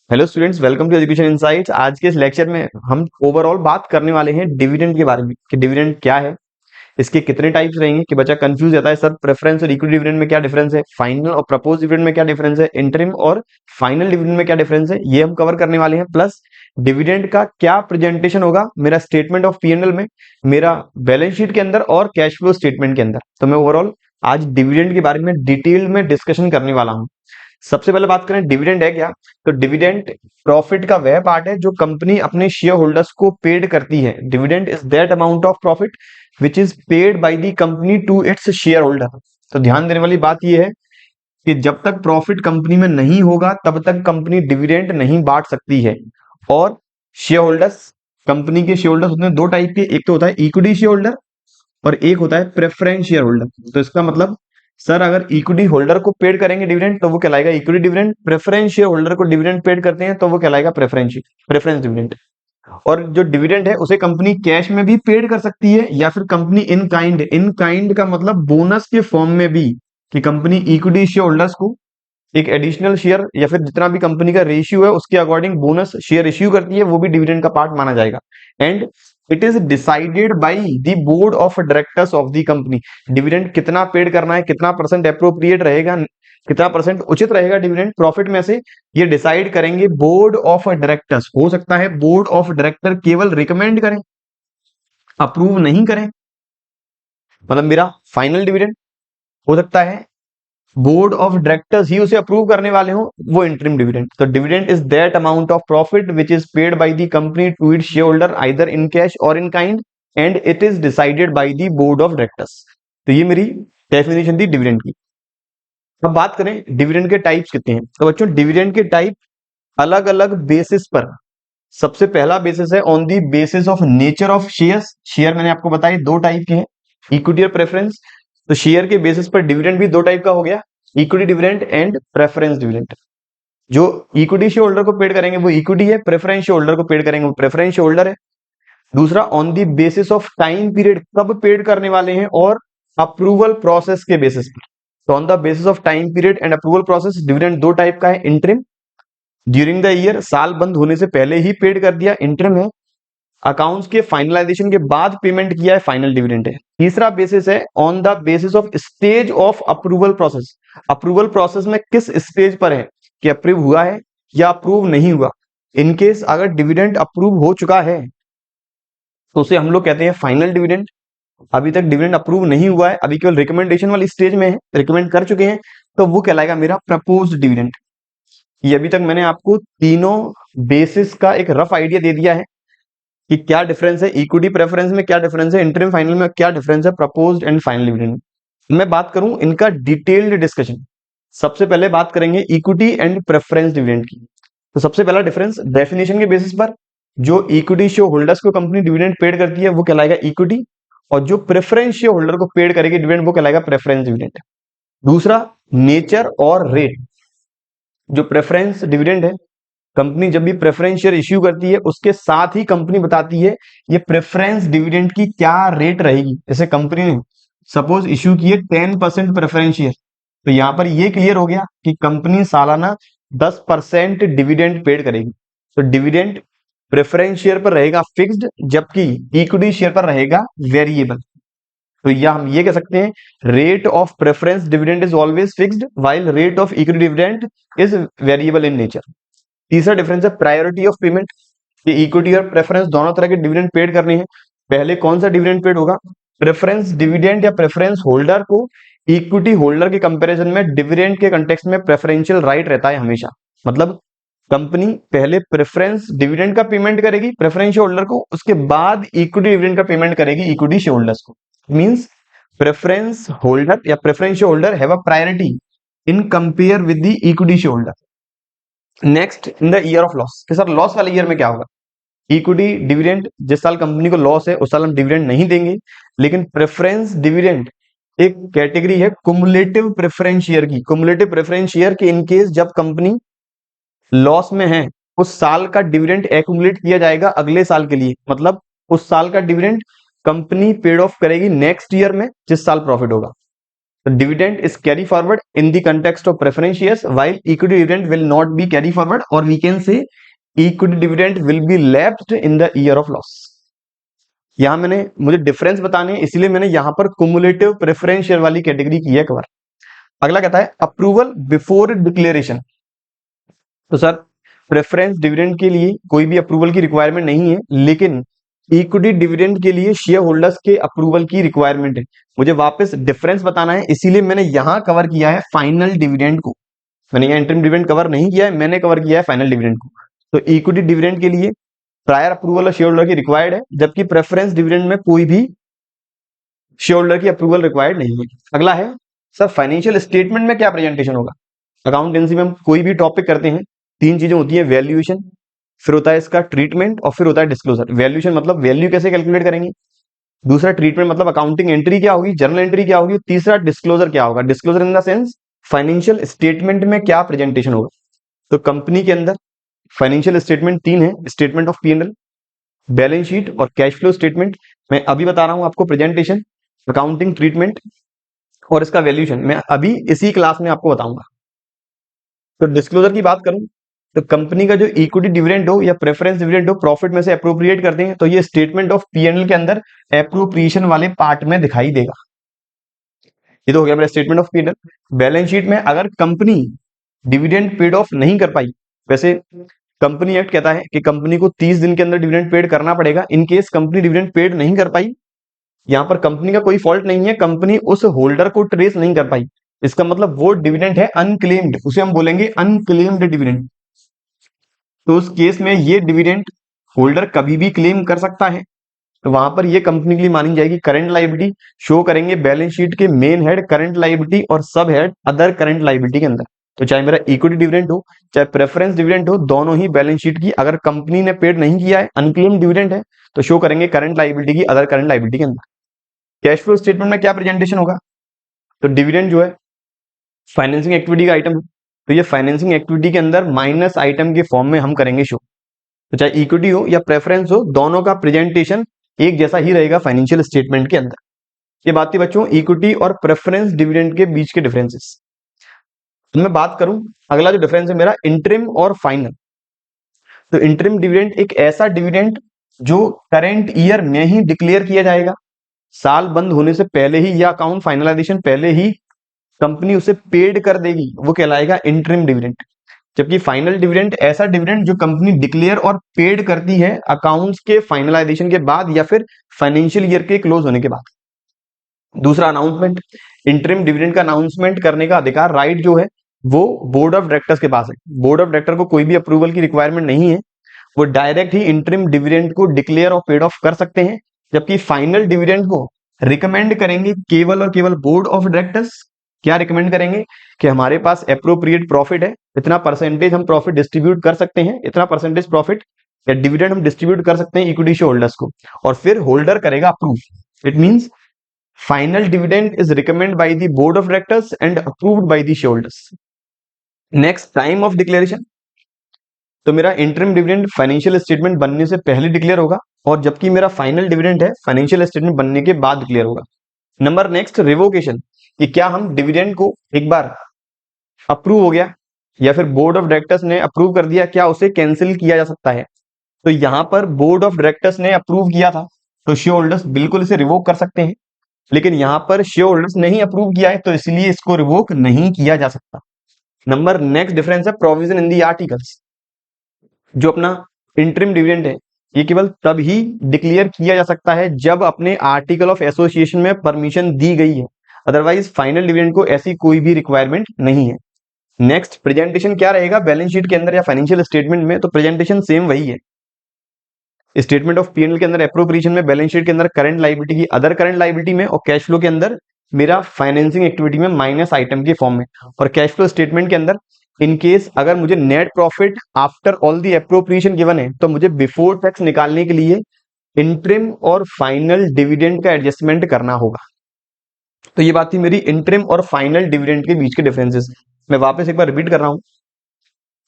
Hello students, welcome to education insights. आज के इस लेक्चर में हम ओवरऑल बात करने वाले हैं डिविडेंड के बारे में कि डिविडेंड क्या है, इसके कितने टाइप्स रहेंगे। कि बच्चा कंफ्यूज रहता है, सर प्रेफरेंस और इक्विटी डिविडेंड में क्या डिफरेंस है, फाइनल और प्रपोज डिविडेंड में क्या डिफरेंस है, इंटरिम और फाइनल डिविडेंड में क्या डिफरेंस है, ये हम कवर करने वाले हैं। प्लस डिविडेंड का क्या प्रेजेंटेशन होगा मेरा स्टेटमेंट ऑफ पी&एल में, मेरा बैलेंस शीट के अंदर और कैश फ्लो स्टेटमेंट के अंदर। तो मैं ओवरऑल आज डिविडेंड के बारे में डिटेल में डिस्कशन करने वाला हूँ। सबसे पहले बात करें डिविडेंड है क्या। तो डिविडेंड प्रॉफिट का वह पार्ट है जो कंपनी अपने शेयर होल्डर्स को पेड करती है। Dividend is that amount of profit which is paid by the company to its shareholder. तो ध्यान देने वाली बात यह है कि जब तक प्रॉफिट कंपनी में नहीं होगा तब तक कंपनी डिविडेंड नहीं बांट सकती है। और शेयर होल्डर्स, कंपनी के शेयर होल्डर्स होते हैं दो टाइप के, एक तो होता है इक्विटी शेयर होल्डर और एक होता है प्रेफरेंस शेयर होल्डर। तो इसका मतलब सर अगर इक्विटी होल्डर को पेड करेंगे डिविडेंड तो वो कहलाएगा equity dividend, preference share holder को डिविडेंड पेड करते हैं तो वो कहलाएगा प्रेफरेंस डिविडेंड। और जो डिविडेंड है उसे कंपनी कैश में भी पेड कर सकती है या फिर कंपनी इन काइंड का मतलब बोनस के फॉर्म में भी, कि कंपनी इक्विटी शेयर होल्डर्स को एक एडिशनल शेयर या फिर जितना भी कंपनी का रेशियो है उसके अकॉर्डिंग बोनस शेयर इश्यू करती है, वो भी डिविडेंड का पार्ट माना जाएगा। And it is decided by the board of directors of the company. Dividend कितना पेड करना है, कितना परसेंट अप्रोप्रिएट रहेगा, कितना परसेंट उचित रहेगा डिविडेंड प्रॉफिट में से, ये डिसाइड करेंगे बोर्ड ऑफ डायरेक्टर्स। हो सकता है बोर्ड ऑफ डायरेक्टर केवल रिकमेंड करें, अप्रूव नहीं करें। मतलब मेरा फाइनल डिविडेंड हो सकता है बोर्ड ऑफ डायरेक्टर्स ही उसे अप्रूव करने वाले हो, वो इंटरिम डिविडेंड। तो dividend is that amount of profit which is paid by the company to its shareholder either in cash और in kind and it is decided by the board of directors. तो ये मेरी definition थी dividend की। अब बात करें dividend के टाइप्स कितने हैं। तो बच्चों डिविडेंड के टाइप अलग अलग बेसिस पर। सबसे पहला बेसिस है on the basis of nature of shares. Share मैंने आपको बताया दो टाइप के हैं, इक्विटी और प्रेफरेंस। तो शेयर के बेसिस पर डिविडेंड भी दो टाइप का हो गया, equity dividend and preference dividend. जो इक्विटी शेयर होल्डर को पेड करेंगे वो इक्विटी है, प्रेफरेंस शेयर होल्डर को पेड करेंगे वो प्रेफरेंस शेयर होल्डर है। दूसरा on the basis of time period, कब पेड करने वाले हैं, और अप्रूवल प्रोसेस के बेसिस पर। तो on the basis of time period and approval process dividend दो टाइप का है, इंटरिम ड्यूरिंग द ईयर, साल बंद होने से पहले ही पेड कर दिया, इंटरिम है। अकाउंट्स के फाइनलाइजेशन के बाद पेमेंट किया है, फाइनल डिविडेंड है। तीसरा बेसिस है on the basis of stage of approval process. Approval process में किस स्टेज पर है, कि अप्रूव हुआ है या अप्रूव नहीं हुआ। इनकेस अगर डिविडेंड अप्रूव हो चुका है तो उसे हम लोग कहते हैं फाइनल डिविडेंड। अभी तक डिविडेंड अप्रूव नहीं हुआ है, अभी केवल रिकमेंडेशन वाली स्टेज में है, रिकमेंड कर चुके हैं, तो वो कहलाएगा मेरा प्रपोज डिविडेंड। ये अभी तक मैंने आपको तीनों बेसिस का एक रफ आइडिया दे दिया है कि क्या डिफरेंस है इक्विटी प्रेफरेंस में, क्या डिफरेंस है इंटरिम फाइनल में, क्या डिफरेंस है प्रपोज्ड एंड फाइनल डिविडेंड। मैं बात करूं इनका डिटेल्ड डिस्कशन। सबसे पहले बात करेंगे इक्विटी एंड प्रेफरेंस डिविडेंड की। तो सबसे पहला डिफरेंस डेफिनेशन के बेसिस पर, जो इक्विटी शेयर होल्डर्स को कंपनी डिविडेंड पेड करती है वो कहलाएगा इक्विटी, और जो प्रेफरेंस शेयर होल्डर को पेड करेगी डिविडेंड वो कहलाएगा प्रेफरेंस डिविडेंड। दूसरा नेचर और रेट। जो प्रेफरेंस डिविडेंड है, कंपनी जब भी प्रेफरेंस शेयर इश्यू करती है उसके साथ ही कंपनी बताती है ये प्रेफरेंस डिविडेंड की क्या रेट रहेगी। जैसे कंपनी ने सपोज इश्यू किए 10% प्रेफरेंस शेयर, तो यहां पर ये क्लियर हो गया कि कंपनी सालाना 10% डिविडेंड पेड करेगी। तो डिविडेंड प्रेफरेंस शेयर पर रहेगा फिक्स्ड, जबकि इक्विटी शेयर पर रहेगा वेरिएबल। तो या हम ये कह सकते हैं rate of preference dividend is always fixed while rate of equity dividend is variable in nature. तीसरा डिफरेंस है प्रायोरिटी ऑफ पेमेंट, कि इक्विटी और प्रेफरेंस दोनों तरह के डिविडेंड पेड करने हैं। पहले कौन सा डिविडेंड पेड होगा, प्रेफरेंस डिविडेंड या प्रेफरेंस होल्डर को इक्विटी होल्डर के कंपैरिजन में डिविडेंड के कंटेक्स्ट में प्रेफरेंशियल राइट रहता है हमेशा। मतलब कंपनी पहले प्रेफरेंस डिविडेंड का पेमेंट करेगी प्रेफरेंस शेयर होल्डर को, उसके बाद इक्विटी डिविडेंड का पेमेंट करेगी इक्विटी शेयर होल्डर्स को। मींस प्रेफरेंस होल्डर या preference share holder have a priority in compare with the equity share holder. Next in the year of loss, कि sir loss वाले year में क्या होगा। Equity dividend जिस साल कंपनी को लॉस है उस साल हम डिविडेंड नहीं देंगे, लेकिन प्रेफरेंस डिविडेंड एक कैटेगरी है कुमुलेटिव प्रेफरेंस शेयर की। कुमुलेटिव प्रेफरेंस शेयर के इनकेस जब कंपनी लॉस में है उस साल का डिविडेंड एक्यूमुलेट किया जाएगा अगले साल के लिए। मतलब उस साल का डिविडेंड कंपनी पेड ऑफ करेगी नेक्स्ट ईयर में जिस साल प्रॉफिट होगा। Dividend is carry forward in the context of preference shares while equity dividend will not be carry forward, और we can say equity dividend will be lapsed in the year of loss. यहां मैंने मुझे difference बताने हैं, इसलिए मैंने यहां पर कुमुलेटिव प्रेफरेंस शेयर वाली कैटेगरी की है कवर। अगला कहता है अप्रूवल बिफोर डिक्लेरेशन। तो सर प्रेफरेंस डिविडेंड के लिए कोई भी अप्रूवल की रिक्वायरमेंट नहीं है, लेकिन इक्विटी डिविडेंड के लिए शेयर होल्डर्स के अप्रूवल की रिक्वायरमेंट है। मुझे वापस डिफरेंस बताना है, इसीलिए मैंने यहां कवर किया है फाइनल डिविडेंड को। मैंने यहाँ इंटरिम डिविडेंड कवर नहीं किया है, मैंने कवर किया है फाइनल डिविडेंड को। तो इक्विटी डिविडेंड के लिए प्रायर अप्रूवल शेयर होल्डर की रिक्वायर्ड है, जबकि प्रेफरेंस डिविडेंड में कोई भी शेयर होल्डर की अप्रूवल रिक्वायर्ड नहीं है। अगला है सर फाइनेंशियल स्टेटमेंट में क्या प्रेजेंटेशन होगा। अकाउंटेंसी में हम कोई भी टॉपिक करते हैं, तीन चीजें होती है, वैल्यूएशन, फिर होता है इसका ट्रीटमेंट, और फिर होता है डिस्क्लोजर। वैल्यूएशन मतलब वैल्यू कैसे कैलकुलेट करेंगे, दूसरा ट्रीटमेंट मतलब अकाउंटिंग एंट्री क्या होगी, जर्नल एंट्री क्या होगी, तीसरा डिस्क्लोजर क्या होगा। Disclosure in the sense financial statement में क्या प्रेजेंटेशन होगा। तो कंपनी के अंदर फाइनेंशियल स्टेटमेंट तीन है, statement of P&L, balance sheet और कैश फ्लो स्टेटमेंट। मैं अभी बता रहा हूं आपको प्रेजेंटेशन, अकाउंटिंग ट्रीटमेंट और इसका वैल्यूएशन मैं अभी इसी क्लास में आपको बताऊंगा। तो डिस्क्लोजर की बात करूं तो कंपनी का जो इक्विटी डिविडेंड हो या प्रेफरेंस डिविडेंड हो प्रॉफिट में से अप्रोप्रिएट करते हैं, तो ये स्टेटमेंट ऑफ P&L के अंदर अप्रोप्रिएशन वाले पार्ट में दिखाई देगा। ये तो हो गया मेरा statement of P&L। Balance sheet में अगर कंपनी डिविडेंड पेड ऑफ नहीं कर पाई, वैसे कंपनी एक्ट कहता है कि कंपनी को 30 दिन के अंदर डिविडेंड पेड करना पड़ेगा। In case company dividend paid नहीं कर पाई, यहां पर कंपनी का कोई फॉल्ट नहीं है, कंपनी उस होल्डर को ट्रेस नहीं कर पाई, इसका मतलब वो डिविडेंड है अनक्लेम्ड, उसे हम बोलेंगे अनक्लेम्ड डिविडेंड। तो उस केस में ये डिविडेंड होल्डर कभी भी क्लेम कर सकता है, तो वहां पर ये कंपनी के लिए मानी जाएगी करंट लायबिलिटी। शो करेंगे बैलेंस शीट के मेन हेड करंट लायबिलिटी और सब हेड अदर करंट लायबिलिटी के अंदर। तो चाहे मेरा इक्विटी डिविडेंड हो चाहे प्रेफरेंस डिविडेंड हो, दोनों ही बैलेंस शीट की अगर कंपनी ने पेड नहीं किया है, अनक्लेम्ड डिविडेंड है, तो शो करेंगे करंट लायबिलिटी की अदर करंट लायबिलिटी के अंदर। कैश फ्लो स्टेटमेंट में क्या प्रेजेंटेशन होगा, तो डिविडेंड जो है फाइनेंसिंग एक्टिविटी का आइटम है, तो ये फाइनेंसिंग एक्टिविटी के अंदर माइनस आइटम के फॉर्म में हम करेंगे शो। तो चाहे इक्विटी हो या प्रेफरेंस हो, दोनों का प्रेजेंटेशन एक जैसा ही रहेगा फाइनेंशियल स्टेटमेंट के अंदर। ये बात थी बच्चों इक्विटी और प्रेफरेंस डिविडेंड के बीच के डिफरेंसेस। तो मैं बात करूं अगला जो डिफरेंस है मेरा इंटरिम और फाइनल। तो इंटरिम डिविडेंड एक ऐसा डिविडेंड जो करेंट ईयर में ही डिक्लेयर किया जाएगा, साल बंद होने से पहले ही या अकाउंट फाइनलाइजेशन पहले ही कंपनी उसे पेड कर देगी, वो कहलाएगा इंटरिम डिविडेंड। जबकि फाइनल डिविडेंड ऐसा डिविडेंड जो कंपनी डिक्लेयर और पेड करती है अकाउंट्स के फाइनलाइजेशन के बाद या फिर फाइनेंशियल ईयर के क्लोज होने के बाद। दूसरा अनाउंसमेंट, इंटरिम डिविडेंड का अनाउंसमेंट करने का अधिकार राइट जो है वो बोर्ड ऑफ डायरेक्टर्स के पास है। बोर्ड ऑफ डायरेक्टर को कोई भी अप्रूवल की रिक्वायरमेंट नहीं है, वो डायरेक्ट ही इंटरिम डिविडेंड को डिक्लेयर और पेड ऑफ कर सकते हैं। जबकि फाइनल डिविडेंड को रिकमेंड करेंगे केवल और केवल बोर्ड ऑफ डायरेक्टर्स। क्या रिकमेंड करेंगे कि हमारे पास अप्रोप्रिएट प्रॉफिट है, इतना परसेंटेज हम प्रॉफिट डिस्ट्रीब्यूट कर सकते हैं, इतना परसेंटेज प्रॉफिट या डिविडेंड हम डिस्ट्रीब्यूट कर सकते हैं इक्विटी शेयर होल्डर्स को, और फिर होल्डर करेगा approve. It means final dividend is recommend bye the board of directors and approved by the share holders. Next time of declaration, तो मेरा इंटरिम डिविडेंड फाइनेंशियल स्टेटमेंट बनने से पहले डिक्लेयर होगा, और जबकि मेरा फाइनल डिविडेंड है फाइनेंशियल स्टेटमेंट बनने के बाद डिक्लेयर होगा। नंबर नेक्स्ट रिवोकेशन, कि क्या हम डिविडेंड को एक बार अप्रूव हो गया या फिर बोर्ड ऑफ डायरेक्टर्स ने अप्रूव कर दिया, क्या उसे कैंसिल किया जा सकता है। तो यहां पर बोर्ड ऑफ डायरेक्टर्स ने अप्रूव किया था तो शेयर होल्डर्स बिल्कुल इसे रिवोक कर सकते हैं, लेकिन यहां पर शेयर होल्डर्स नहीं अप्रूव किया है तो इसलिए इसको रिवोक नहीं किया जा सकता। नंबर नेक्स्ट डिफरेंस है प्रोविजन इन दी आर्टिकल्स। जो अपना इंटरिम डिविडेंड है ये केवल तब ही डिक्लेयर किया जा सकता है जब अपने आर्टिकल ऑफ एसोसिएशन में परमिशन दी गई है, अदरवाइज फाइनल डिविडेंड को ऐसी कोई भी रिक्वायरमेंट नहीं है। नेक्स्ट प्रेजेंटेशन क्या रहेगा बैलेंस शीट के अंदर या फाइनेंशियल स्टेटमेंट में, तो प्रेजेंटेशन सेम वही है। स्टेटमेंट ऑफ P&L के अंदर अप्रोप्रिएशन में, बैलेंस शीट के अंदर करंट लायबिलिटी की अदर करंट लायबिलिटी में, और कैश फ्लो के अंदर मेरा फाइनेंसिंग एक्टिविटी में माइनस आइटम के फॉर्म में। और कैश फ्लो स्टेटमेंट के अंदर इन केस अगर मुझे net profit after all the appropriation given है तो मुझे बिफोर टैक्स निकालने के लिए इंटरिम और फाइनल डिविडेंड का एडजस्टमेंट करना होगा। तो ये बात थी मेरी इंटरिम और फाइनल डिविडेंड के बीच के डिफरेंसेस। मैं वापस एक बार रिपीट कर रहा हूं,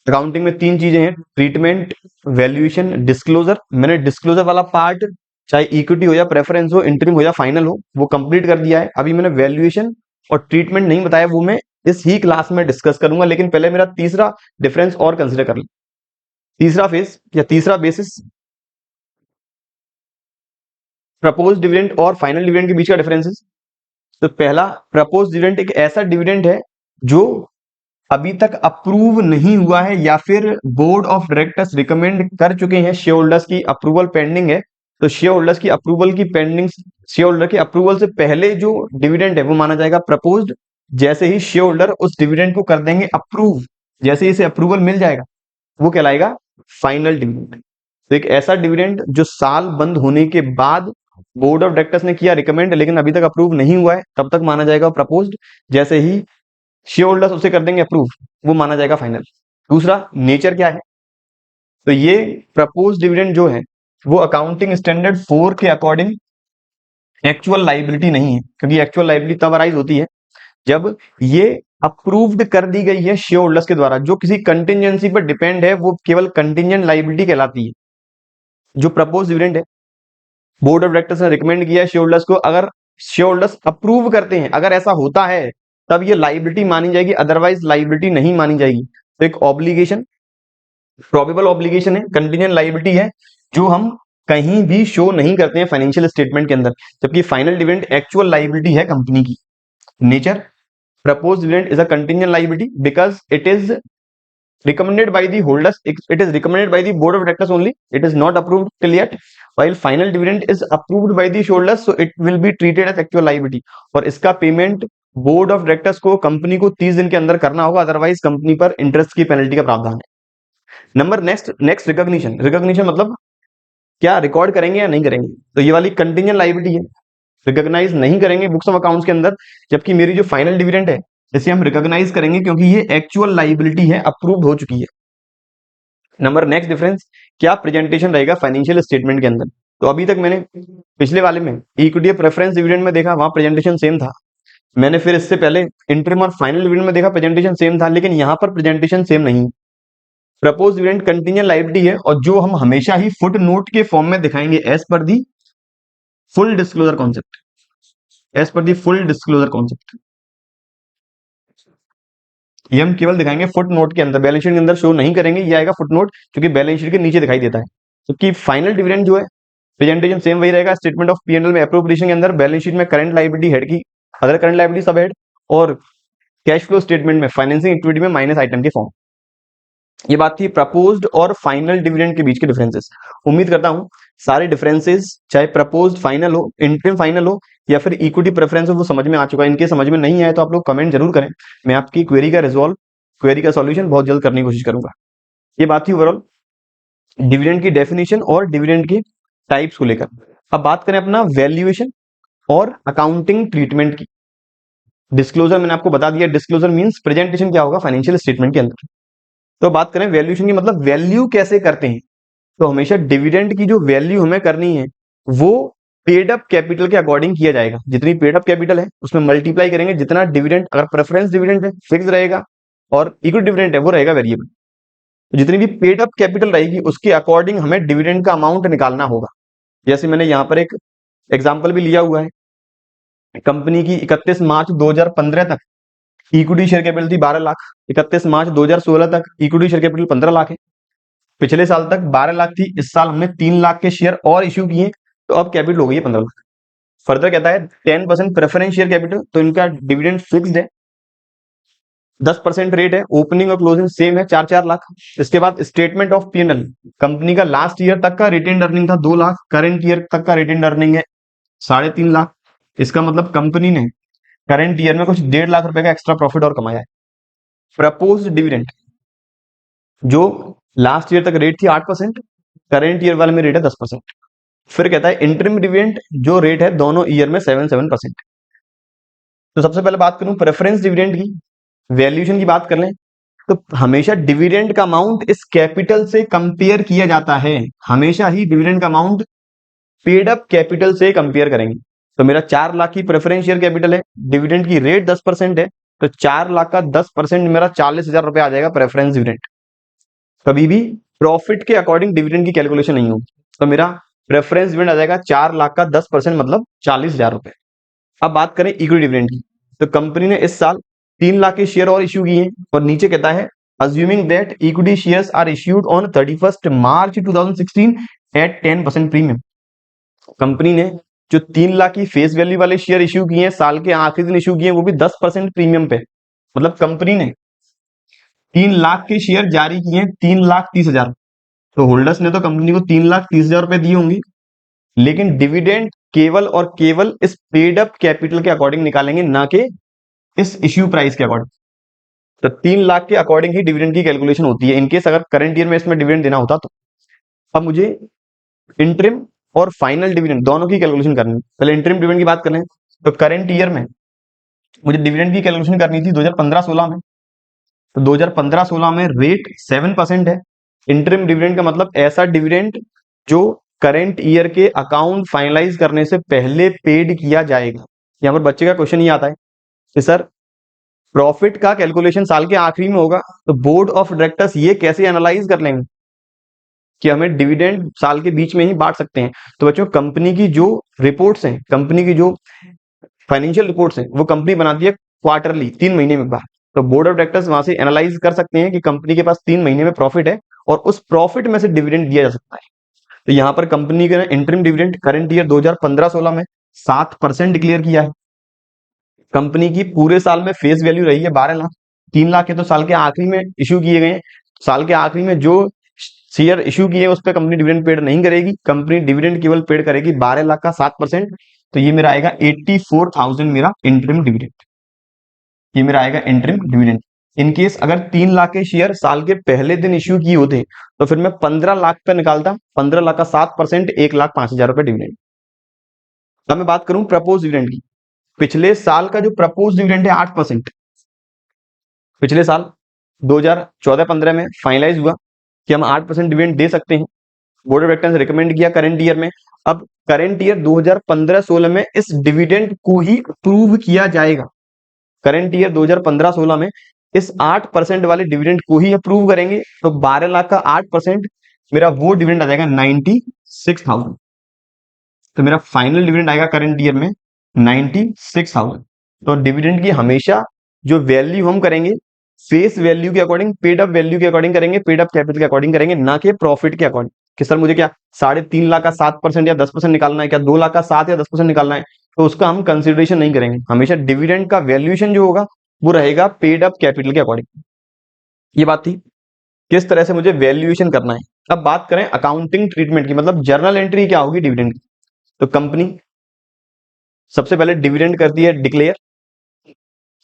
अकाउंटिंग में तीन चीजें हैं, ट्रीटमेंट, वैल्यूएशन, डिस्क्लोजर। मैंने डिस्क्लोजर वाला पार्ट चाहे इक्विटी हो या प्रेफरेंस हो, इंटरिम हो या फाइनल हो, वो कंप्लीट कर दिया है। अभी मैंने वैल्यूएशन और ट्रीटमेंट नहीं बताया वो मैं इस ही क्लास में डिस्कस करूंगा, लेकिन पहले मेरा तीसरा डिफरेंस और कंसिडर कर लें। तीसरा फेज या तीसरा बेसिस प्रपोज डिविडेंड और फाइनल डिविडेंड के बीच का डिफरेंसेस। तो पहला, प्रपोज डिविडेंड एक ऐसा डिविडेंड है जो अभी तक अप्रूव नहीं हुआ है या फिर बोर्ड ऑफ डायरेक्टर्स रिकमेंड कर चुके हैं, शेयर होल्डर्स की अप्रूवल पेंडिंग है। तो शेयर होल्डर्स की अप्रूवल की पेंडिंग, शेयर होल्डर के अप्रूवल से पहले जो डिविडेंड है वो माना जाएगा प्रपोज्ड। जैसे ही शेयर होल्डर उस डिविडेंड को कर देंगे अप्रूव, जैसे ही इसे अप्रूवल मिल जाएगा वो कहलाएगा फाइनल डिविडेंड। तो एक ऐसा डिविडेंड जो साल बंद होने के बाद बोर्ड ऑफ डायरेक्टर्स ने किया रिकमेंड लेकिन अभी तक अप्रूव नहीं हुआ है, तब तक माना जाएगा प्रपोज्ड। जैसे ही शेयर होल्डर्स उसे कर देंगे अप्रूव, वो माना जाएगा फाइनल। दूसरा, नेचर क्या है? तो ये प्रपोज डिविडेंड जो है वो अकाउंटिंग स्टैंडर्ड 4 के अकॉर्डिंग एक्चुअल लाइबिलिटी नहीं है, क्योंकि एक्चुअल लाइबिलिटी तब अराइज होती है जब ये अप्रूव्ड कर दी गई है शेयर होल्डर्स के द्वारा। जो किसी कंटिजेंसी पर डिपेंड है वो केवल कंटिजेंट लाइबिलिटी कहलाती है। जो प्रपोज डिविडेंड है, बोर्ड ऑफ डायरेक्टर्स ने रिकमेंड किया है शेयर होल्डर्स को, अगर शेयर होल्डर्स अप्रूव करते हैं, अगर ऐसा होता है तब ये लाइबिलिटी मानी जाएगी, अदरवाइज लाइबिलिटी नहीं मानी जाएगी। तो एक ऑब्लिगेशन, प्रोबेबल ऑब्लिगेशन है, कंटिजेंट लाइबिलिटी है जो हम कहीं भी शो नहीं करते हैं फाइनेंशियल स्टेटमेंट के अंदर, जबकि फाइनल डिविडेंड एक्चुअल लाइबिलिटी है कंपनी की। Nature, proposed dividend is a contingent liability because it is recommended by the holders, it is recommended by the board of directors only, it is not approved till yet, while final dividend is approved by the shareholders, so it will be treated as actual liability। और इसका payment board of directors को company को 30 दिन के अंदर करना होगा, otherwise company पर इंटरेस्ट की पेनल्टी का प्रावधान है। Number next recognition. रिकॉग्निशन मतलब क्या रिकॉर्ड करेंगे या नहीं करेंगे। तो ये वाली कंटिजेंट लाइबिलिटी है, रिकॉग्नाइज नहीं करेंगे बुक्स ऑफ अकाउंट्स के अंदर, जबकि मेरी जो फाइनल डिविडेंड है इसे हम रिकॉग्नाइज करेंगे क्योंकि ये एक्चुअल लाइबिलिटी है, अप्रूव्ड हो चुकी है। नंबर नेक्स्ट डिफरेंस, क्या प्रेजेंटेशन रहेगा फाइनेंशियल स्टेटमेंट के अंदर। तो अभी तक मैंने पिछले वाले में इक्विटी प्रेफरेंस डिविडेंड में देखा वहां प्रेजेंटेशन सेम था, मैंने फिर इससे पहले इंटरिम और फाइनल डिविडेंड में देखा प्रेजेंटेशन सेम था, लेकिन यहाँ पर प्रेजेंटेशन सेम नहीं। प्रपोज डिविडेंड कंटिजेंट लाइबिलिटी है और जो हम हमेशा ही फुट नोट के फॉर्म में दिखाएंगे as per the full disclosure concept, as per the full disclosure concept. ये हम केवल दिखाएंगे फुट नोट के अंदर, बैलेंस शीट के अंदर शो नहीं करेंगे, ये आएगा फुट नोट क्योंकि बैलेंस शीट के नीचे दिखाई देता है। क्योंकि फाइनल डिविडेंड जो है प्रेजेंटेशन सेम वही रहेगा, स्टेटमेंट ऑफ पी&एल में अप्रोप्रिएशन के अंदर बैलेंस शीट में करंट लायबिलिटी हेड की अदर करंट लायबिलिटी सब हेड, और कैश फ्लो स्टेटमेंट में फाइनेंसिंग एक्टिविटी में माइनस आइटम के फॉर्म। ये बात थी प्रपोज्ड और फाइनल डिविडेंड के बीच के डिफरेंसेस। उम्मीद करता हूं सारे डिफरेंसेस चाहे प्रपोज्ड फाइनल हो, इंटरिम फाइनल हो या फिर इक्विटी प्रेफरेंस हो वो समझ में आ चुका है। इनके समझ में नहीं आए तो आप लोग कमेंट जरूर करें, मैं आपकी क्वेरी का रिजॉल्व, क्वेरी का सॉल्यूशन बहुत जल्द करने की कोशिश करूंगा। ये बात थी ओवरऑल डिविडेंड की डेफिनेशन और डिविडेंड के टाइप्स को लेकर। अब बात करें अपना वैल्यूएशन और अकाउंटिंग ट्रीटमेंट की। डिस्क्लोजर मैंने आपको बता दिया, डिस्क्लोजर मींस प्रेजेंटेशन क्या होगा फाइनेंशियल स्टेटमेंट के अंदर। तो बात करें वैल्यूएशन की, मतलब वैल्यू कैसे करते हैं। तो हमेशा डिविडेंड की जो वैल्यू हमें करनी है वो पेड अप कैपिटल के अकॉर्डिंग किया जाएगा। जितनी पेड अप कैपिटल है उसमें मल्टीप्लाई करेंगे, जितना डिविडेंड, अगर प्रेफरेंस डिविडेंड है फिक्स रहेगा और इक्विटी डिविडेंड है वो रहेगा वेरिएबल। तो जितनी भी पेड अप कैपिटल रहेगी उसके अकॉर्डिंग हमें डिविडेंड का अमाउंट निकालना होगा। जैसे मैंने यहाँ पर एक एग्जाम्पल भी लिया हुआ है, कंपनी की 31 मार्च 2015 तक इक्विटी शेयर कैपिटल थी 12 लाख, 31 मार्च 2016 तक इक्विटी शेयर कैपिटल 15 लाख है। पिछले साल तक 12 लाख थी, इस साल हमने 3 लाख के शेयर और इश्यू किए तो अब कैपिटल हो गई है 15 लाख। फर्दर कहता है 10% प्रेफरेंस शेयर कैपिटल, तो इनका डिविडेंड फिक्स्ड है, 10% रेट है, ओपनिंग और क्लोजिंग सेम है 4-4 लाख। इसके बाद स्टेटमेंट ऑफ पी&एल, कंपनी का लास्ट ईयर तक का रिटेन अर्निंग था 2 लाख, करंट ईयर तक का रिटेन अर्निंग है 3.5 लाख। इसका मतलब कंपनी ने करंट ईयर में कुछ 1.5 लाख रुपए का एक्स्ट्रा प्रॉफिट और कमाया है। प्रपोज डिविडेंड जो लास्ट ईयर तक रेट थी 8%, करंट ईयर वाले में रेट है 10%। फिर कहता है इंटरिम डिविडेंड जो रेट है दोनों ईयर में 7%। तो सबसे पहले बात करूं प्रेफरेंस डिविडेंड की, वैल्यूएशन की बात कर लें तो हमेशा डिविडेंड का अमाउंट इस कैपिटल से कंपेयर किया जाता है, हमेशा ही डिविडेंड का अमाउंट पेड अप कैपिटल से कंपेयर करेंगे। तो मेरा 4 लाख की प्रेफरेंस शेयर कैपिटल है, डिविडेंड की रेट 10% है, तो 4 लाख का 10% मेरा 40,000 रुपए आ जाएगा प्रेफरेंस डिविडेंड। कभी भी प्रॉफिट के अकॉर्डिंग डिविडेंड की कैलकुलेशन नहीं होगी, तो मेरा प्रेफरेंस डिविडेंड आ जाएगा 4 लाख का 10% मतलब 40,000 रुपए। अब बात करें इक्विटी डिविडेंड की, तो कंपनी ने इस साल 3 लाख के शेयर और इश्यू किए हैं, और नीचे कहता है assuming that equity shares are issued on 31st March 2016 at 10% premium. Company ने जो 3 लाख की फेस वैल्यू वाले शेयर इश्यू किए हैं, साल के आखिरी दिन इश्यू किए हैं, वो भी 10% प्रीमियम पे। मतलब कंपनी ने 3 लाख के शेयर जारी किए हैं 3,30,000, तो होल्डर्स ने तो कंपनी को 3,30,000 रुपए दिए होंगे, लेकिन डिविडेंड केवल और केवल इस पेड अप कैपिटल के अकॉर्डिंग निकालेंगे, ना कि इस इश्यू प्राइस के अकॉर्डिंग। तो 3 लाख के अकॉर्डिंग ही डिविडेंड की कैलकुलेशन होती है, इनकेस अगर करंट ईयर में इसमें डिविडेंड देना होता तो। अब मुझे इंटरिम और फाइनल डिविडेंड दोनों की कैलकुलेशन करनी है। पहले इंटरिम डिविडेंड की बात करें तो करंट ईयर में मुझे डिविडेंड की कैलकुलेशन करनी थी 2015-16 में। तो 2015-16 में रेट 7% है। इंटरिम डिविडेंड का मतलब ऐसा डिविडेंड जो करंट ईयर के अकाउंट फाइनलाइज करने से पहले पेड किया जाएगा। यहां पर बच्चे का क्वेश्चन ये आता है कि सर प्रॉफिट का कैलकुलेशन साल के आखिरी में होगा, तो बोर्ड ऑफ डायरेक्टर्स ये कैसे एनालाइज कर लेंगे कि हमें डिविडेंड साल के बीच में ही बांट सकते हैं। तो बच्चों कंपनी की जो रिपोर्ट्स हैं, कंपनी की जो फाइनेंशियल रिपोर्ट्स हैं, वो कंपनी बनाती है क्वार्टरली, 3 महीने में बार। तो बोर्ड ऑफ डायरेक्टर्स वहां से एनालाइज कर सकते हैं कि कंपनी के पास 3 महीने में प्रॉफिट है और उस प्रॉफिट में से डिविडेंड दिया जा सकता है। तो यहाँ पर कंपनी के इंटरिम डिविडेंड करंट ईयर 2015-16 में 7% डिक्लेयर किया है। कंपनी की पूरे साल में फेस वैल्यू रही है 12 लाख। 3 लाख के तो साल के आखिरी में इश्यू किए गए हैं। साल के आखिरी में जो शेयर इश्यू किए उस पर कंपनी डिविडेंड पेड नहीं करेगी, कंपनी डिविडेंड केवल पेड करेगी 12 लाख का 7%। तो ये मेरा आएगा 84,000 मेरा इंटरिम डिविडेंड। ये मेरा आएगा इंटरिम डिविडेंड। इनकेस अगर 3 लाख के शेयर साल के पहले दिन इश्यू किए होते तो फिर मैं 15 लाख पे निकालता, 15 लाख का 7%, 1,05,000 रुपए डिविडेंड। अब मैं बात करूं प्रपोज डिविडेंड की। पिछले साल का जो प्रपोज डिविडेंड है 8%। पिछले साल 2014-15 में फाइनलाइज हुआ कि हम 8% डिविडेंड दे सकते हैं। बोर्ड ऑफ डायरेक्टर्स ने रिकमेंड किया करंट ईयर में। अब करंट ईयर 2015-16 में इस डिविडेंड को ही अप्रूव किया जाएगा। करंट ईयर 2015-16 में इस 8% वाले डिविडेंड को ही अप्रूव करेंगे। तो 12 लाख का 8% मेरा वो डिविडेंड आ जाएगा 96,000। तो मेरा फाइनल डिविडेंड आएगा करंट ईयर में 96,000। तो डिविडेंड की हमेशा जो वैल्यू हम करेंगे फेस वैल्यू के अकॉर्डिंग, पेड अप वैल्यू के अकॉर्डिंग करेंगे, पेड अप कैपिटल के अकॉर्डिंग करेंगे, ना कि प्रॉफिट के अकॉर्डिंग कि सर मुझे क्या 3.5 लाख का 7% या 10% निकालना है, क्या 2 लाख का 7 या 10% निकालना है, तो उसका हम कंसिडरेशन नहीं करेंगे। हमेशा डिविडेंड का वैल्यूएशन जो होगा वो रहेगा पेड अप कैपिटल के अकॉर्डिंग। ये बात थी किस तरह से मुझे वैल्यूएशन करना है। अब बात करें अकाउंटिंग ट्रीटमेंट की, मतलब जर्नल एंट्री क्या होगी डिविडेंड की। तो कंपनी सबसे पहले डिविडेंड करती है डिक्लेयर।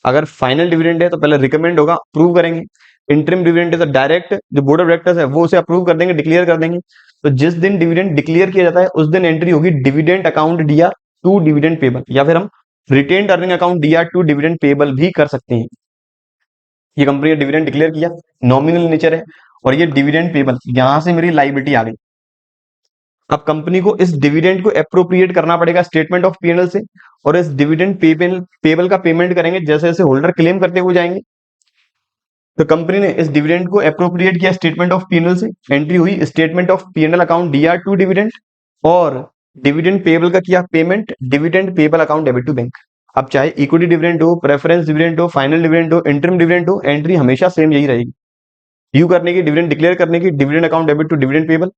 अगर फाइनल डिविडेंड है तो पहले रिकमेंड होगा, अप्रूव करेंगे। इंटरिम डिविडेंड है तो डायरेक्ट जो बोर्ड ऑफ डायरेक्टर्स है वो उसे अप्रूव कर देंगे, डिक्लेयर कर देंगे। तो जिस दिन डिविडेंड डिक्लेयर किया जाता है उस दिन एंट्री होगी dividend account DR to dividend payable, या फिर हम retained earning account DR to dividend payable भी कर सकते हैं। ये कंपनी ने डिविडेंड डिक्लेयर किया, नॉमिनल नेचर है, और ये डिविडेंड पेबल, यहां से मेरी लाइबिलिटी आ गई। अब कंपनी को इस डिविडेंड को एप्रोप्रिएट करना पड़ेगा स्टेटमेंट ऑफ पीएनएल से, और इस डिविडेंड पेबल का पेमेंट करेंगे जैसे जैसे होल्डर क्लेम करते हुए जाएंगे। तो कंपनी ने इस डिविडेंड को एप्रोप्रिएट किया स्टेटमेंट ऑफ पीएनएल से, एंट्री हुई statement of PNL account DR to dividend, और डिविडेंड पेबल का किया payment dividend payable account debit to bank. अब चाहे इक्विटी डिविडेंड हो, प्रेफरेंस डिविडेंड हो, फाइनल डिविडेंड हो, इंटरिम डिविडेंड हो, एंट्री हमेशा सेम यही रहेगी। ड्यू करने की, डिविडेंड डिक्लेयर करने की, dividend account debit to dividend payable,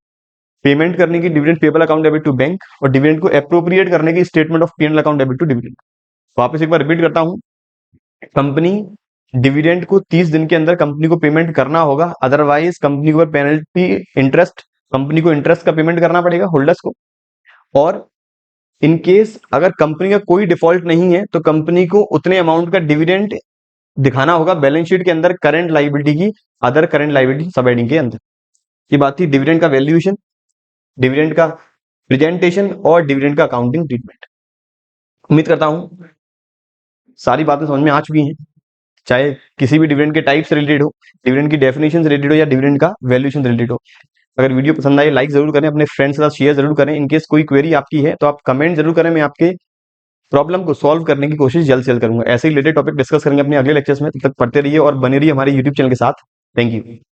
payment करने की dividend payable account debit to bank, और डिविडेंड को एप्रोप्रिएट करने की statement of PNL account debit to dividend. वापस एक बार रिपीट करता हूं, कंपनी डिविडेंड को 30 दिन के अंदर कंपनी को पेमेंट करना होगा, अदरवाइज कंपनी को पेनल्टी इंटरेस्ट, कंपनी को इंटरेस्ट का पेमेंट करना पड़ेगा होल्डर्स को। और इन केस अगर कंपनी का कोई डिफॉल्ट नहीं है तो कंपनी को उतने अमाउंट का डिविडेंड दिखाना होगा बैलेंस शीट के अंदर करंट लाइबिलिटी की, अदर करंट लाइबिलिटी सब हेडिंग के अंदर। ये बात थी डिविडेंड का वैल्यूएशन, डिविडेंड का प्रेजेंटेशन और डिविडेंड का अकाउंटिंग ट्रीटमेंट। उम्मीद करता हूं सारी बातें समझ में आ चुकी हैं, चाहे किसी भी डिविडेंड के टाइप से रिलेटेड हो, डिविडेंड की डेफिनेशन से रिलेटेड हो, या डिविडेंड का वैल्यूएशन से रिलेटेड हो। अगर वीडियो पसंद आए लाइक जरूर करें, अपने फ्रेंड्स के साथ शेयर जरूर करें। इनकेस कोई क्वेरी आपकी है तो आप कमेंट जरूर करें, मैं आपके प्रॉब्लम को सॉल्व करने की कोशिश जल्द से जल्द करूंगा। ऐसे ही रिलेटेड टॉपिक डिस्कस करेंगे अपने अगले लेक्चर्स में। तब तक पढ़ते रहिए और बने रहिए हमारे यूट्यूब चैनल के साथ। Thank you.